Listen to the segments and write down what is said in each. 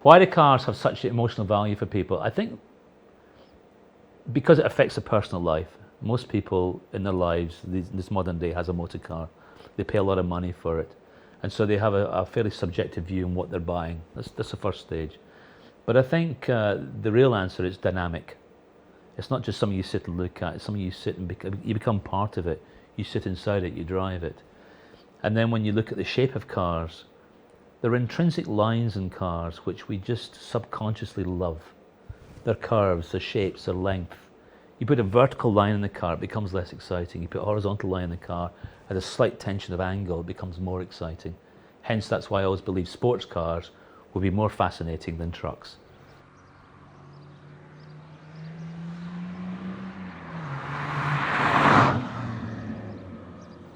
Why do cars have such emotional value for people? I think because it affects their personal life. Most people in their lives, this modern day, has a motor car. They pay a lot of money for it. And so they have a fairly subjective view on what they're buying. That's the first stage. But I think the real answer is dynamic. It's not just something you sit and look at. It's something you sit and you become part of it. You sit inside it, you drive it. And then when you look at the shape of cars, there are intrinsic lines in cars which we just subconsciously love. Their curves, their shapes, their length. You put a vertical line in the car, it becomes less exciting. You put a horizontal line in the car, at a slight tension of angle, it becomes more exciting. Hence, that's why I always believe sports cars will be more fascinating than trucks.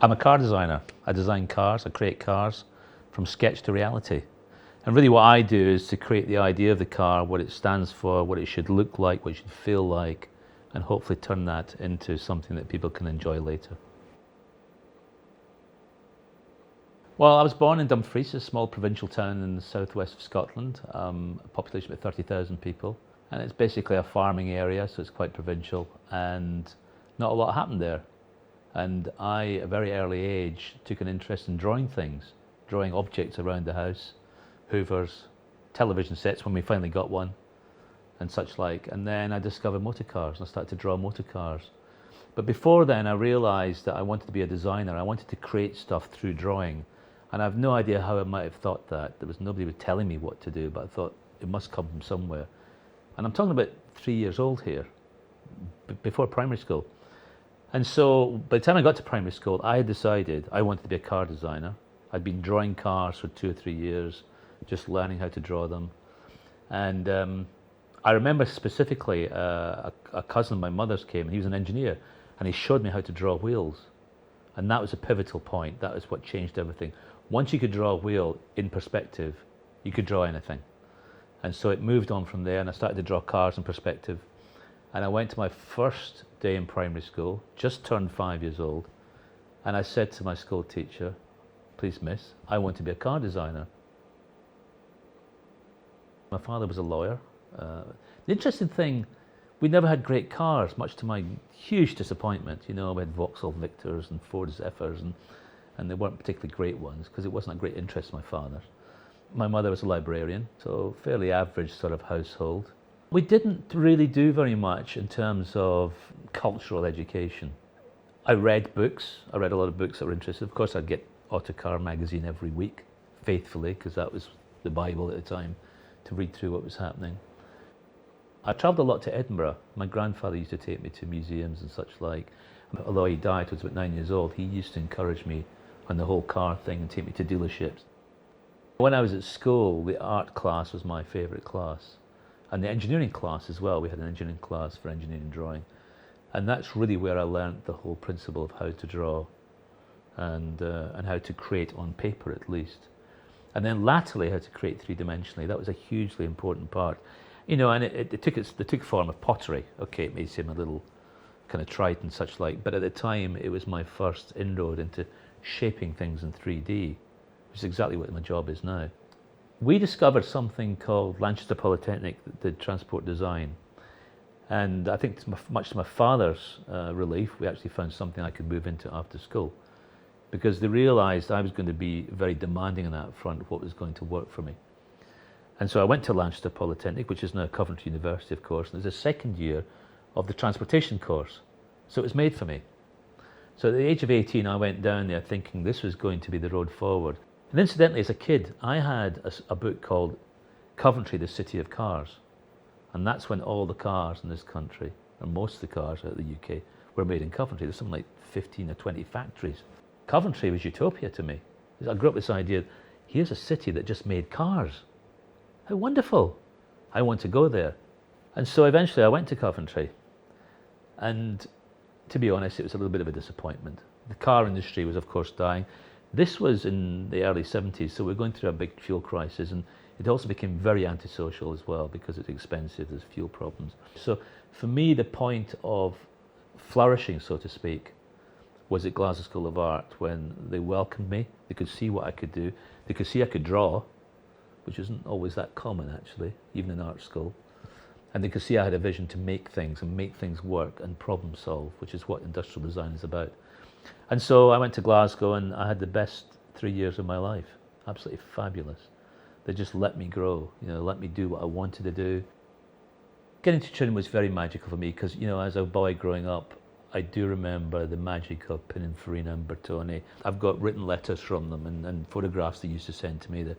I'm a car designer. I design cars, I create cars from sketch to reality. And really what I do is to create the idea of the car, what it stands for, what it should look like, what it should feel like, and hopefully turn that into something that people can enjoy later. Well, I was born in Dumfries, a small provincial town in the southwest of Scotland, a population of about 30,000 people. And it's basically a farming area, so it's quite provincial, and not a lot happened there. And I, at a very early age, took an interest in drawing things, drawing objects around the house, hoovers, television sets when we finally got one, and such like. And then I discovered motor cars, and I started to draw motor cars. But before then, I realized that I wanted to be a designer. I wanted to create stuff through drawing. And I have no idea how I might have thought that. There was nobody was telling me what to do, but I thought it must come from somewhere. And I'm talking about 3 years old here, before primary school. And so by the time I got to primary school, I had decided I wanted to be a car designer. I'd been drawing cars for 2 or 3 years, just learning how to draw them. And I remember specifically a cousin of my mother's came, and he was an engineer, and he showed me how to draw wheels. And that was a pivotal point. That was what changed everything. Once you could draw a wheel in perspective, you could draw anything. And so it moved on from there, and I started to draw cars in perspective. And I went to my first day in primary school, just turned 5 years old, and I said to my school teacher, "Please miss, I want to be a car designer." My father was a lawyer. The interesting thing, we never had great cars, much to my huge disappointment. You know, we had Vauxhall Victors and Ford Zephyrs, and they weren't particularly great ones because it wasn't a great interest to my father. My mother was a librarian, so fairly average sort of household. We didn't really do very much in terms of cultural education. I read books. I read a lot of books that were interesting. Of course, I'd get Autocar magazine every week, faithfully, because that was the Bible at the time, to read through what was happening. I travelled a lot to Edinburgh. My grandfather used to take me to museums and such like. Although he died when I was about 9 years old, he used to encourage me on the whole car thing and take me to dealerships. When I was at school, the art class was my favourite class. And the engineering class as well. We had an engineering class for engineering drawing. And that's really where I learned the whole principle of how to draw and how to create on paper at least. And then latterly how to create three-dimensionally. That was a hugely important part. You know, and it took form of pottery. Okay, it may seem a little kind of trite and such like, but at the time it was my first inroad into shaping things in 3D, which is exactly what my job is now. We discovered something called Lanchester Polytechnic that did transport design. And I think much to my father's relief, we actually found something I could move into after school, because they realised I was going to be very demanding on that front, what was going to work for me. And so I went to Lanchester Polytechnic, which is now Coventry University, of course, and there's a second year of the transportation course. So it was made for me. So at the age of 18, I went down there thinking this was going to be the road forward. And incidentally, as a kid, I had a book called Coventry, the City of Cars. And that's when all the cars in this country, and most of the cars out of the UK, were made in Coventry. There's something like 15 or 20 factories. Coventry was utopia to me. I grew up with this idea, here's a city that just made cars. How wonderful. I want to go there. And so eventually I went to Coventry. And to be honest, it was a little bit of a disappointment. The car industry was, of course, dying. This was in the early 70s, so we're going through a big fuel crisis, and it also became very antisocial as well because it's expensive, there's fuel problems. So for me, the point of flourishing, so to speak, was at Glasgow School of Art when they welcomed me. They could see what I could do. They could see I could draw, which isn't always that common actually, even in art school. And they could see I had a vision to make things and make things work and problem solve, which is what industrial design is about. And so I went to Glasgow and I had the best 3 years of my life, absolutely fabulous. They just let me grow, let me do what I wanted to do. Getting to Trim was very magical for me because, as a boy growing up, I do remember the magic of Pininfarina and Bertone. I've got written letters from them and photographs they used to send to me,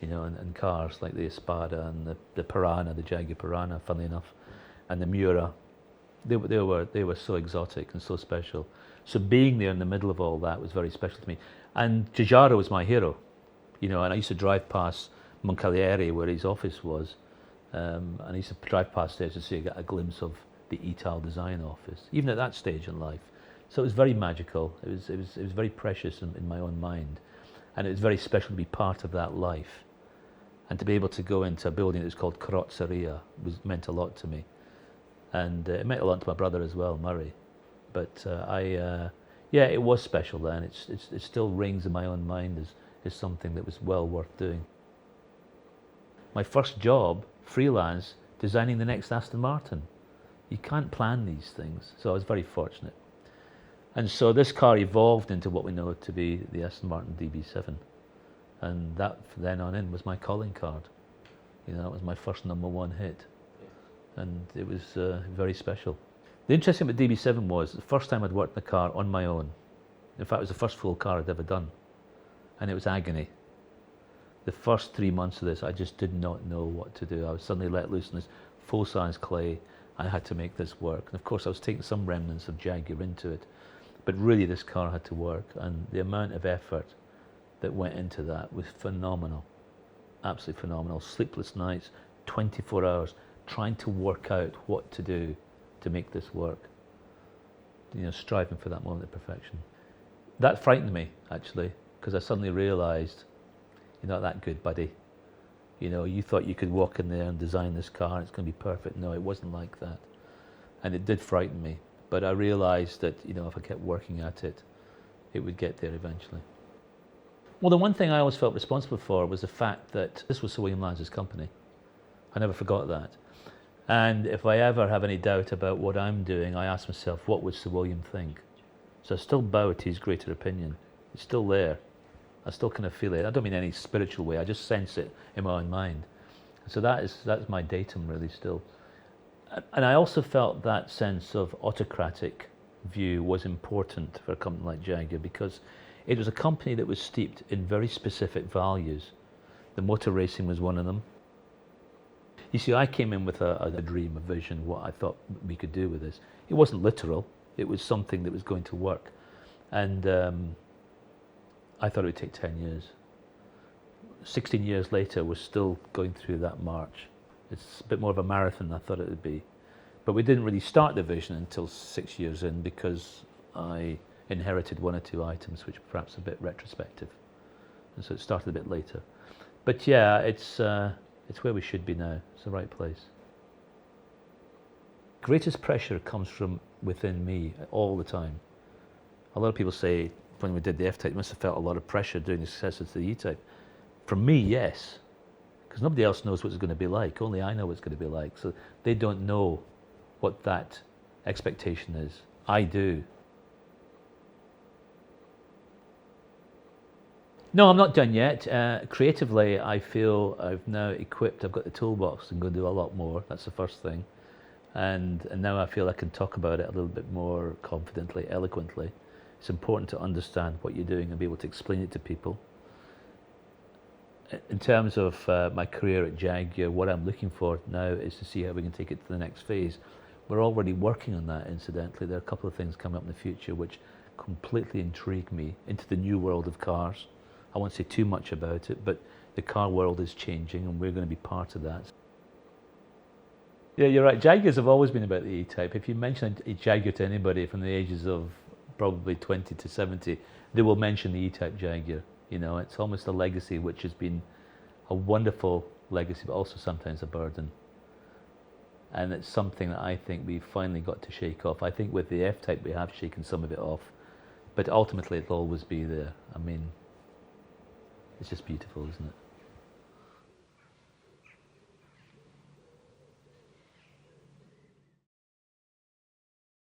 and cars like the Espada and the Piranha, the Jaguar Piranha, funnily enough, and the Miura. They were so exotic and so special. So being there in the middle of all that was very special to me. And Giugiaro was my hero, and I used to drive past Moncalieri where his office was, and I used to drive past there to see get a glimpse of the Ital design office, even at that stage in life. So it was very magical. It was very precious in my own mind, and it was very special to be part of that life, and to be able to go into a building that was called Carrozzeria meant a lot to me, and it meant a lot to my brother as well, Murray. But it was special then. It still rings in my own mind as something that was well worth doing. My first job, freelance, designing the next Aston Martin. You can't plan these things, so I was very fortunate. And so this car evolved into what we know to be the Aston Martin DB7. And that, from then on in, was my calling card. That was my first #1 hit. And it was very special. The interesting thing about DB7 was the first time I'd worked in a car on my own. In fact, it was the first full car I'd ever done. And it was agony. The first 3 months of this, I just did not know what to do. I was suddenly let loose in this full-size clay. I had to make this work. And of course, I was taking some remnants of Jaguar into it. But really, this car had to work. And the amount of effort that went into that was phenomenal. Absolutely phenomenal. Sleepless nights, 24 hours, trying to work out what to do to make this work. Striving for that moment of perfection. That frightened me, actually, because I suddenly realized, you're not that good, buddy. You thought you could walk in there and design this car and it's going to be perfect. No, it wasn't like that. And it did frighten me. But I realized that, if I kept working at it, it would get there eventually. Well, the one thing I always felt responsible for was the fact that this was Sir William Lance's company. I never forgot that. And if I ever have any doubt about what I'm doing, I ask myself, what would Sir William think? So I still bow to his greater opinion. It's still there. I still kind of feel it. I don't mean any spiritual way. I just sense it in my own mind. So that's my datum really still. And I also felt that sense of autocratic view was important for a company like Jaguar because it was a company that was steeped in very specific values. The motor racing was one of them. You see, I came in with a dream, a vision, what I thought we could do with this. It wasn't literal. It was something that was going to work. And I thought it would take 10 years. 16 years later, we're still going through that march. It's a bit more of a marathon than I thought it would be. But we didn't really start the vision until 6 years in because I inherited one or two items which were perhaps a bit retrospective. And so it started a bit later. But yeah, it's where we should be now. It's the right place. Greatest pressure comes from within me all the time. A lot of people say when we did the F-Type, you must have felt a lot of pressure doing the successor to the E-Type. For me, yes, because nobody else knows what it's going to be like. Only I know what it's going to be like. So they don't know what that expectation is. I do. No, I'm not done yet. Creatively, I feel I've now equipped, I've got the toolbox and going to do a lot more. That's the first thing. And now I feel I can talk about it a little bit more confidently, eloquently. It's important to understand what you're doing and be able to explain it to people. In terms of my career at Jaguar, what I'm looking for now is to see how we can take it to the next phase. We're already working on that, incidentally. There are a couple of things coming up in the future which completely intrigue me into the new world of cars. I won't say too much about it, but the car world is changing and we're going to be part of that. Yeah, you're right. Jaguars have always been about the E-Type. If you mention a Jaguar to anybody from the ages of probably 20 to 70, they will mention the E-Type Jaguar. It's almost a legacy which has been a wonderful legacy, but also sometimes a burden. And it's something that I think we've finally got to shake off. I think with the F-Type we have shaken some of it off, but ultimately it'll always be there. I mean, it's just beautiful, isn't it?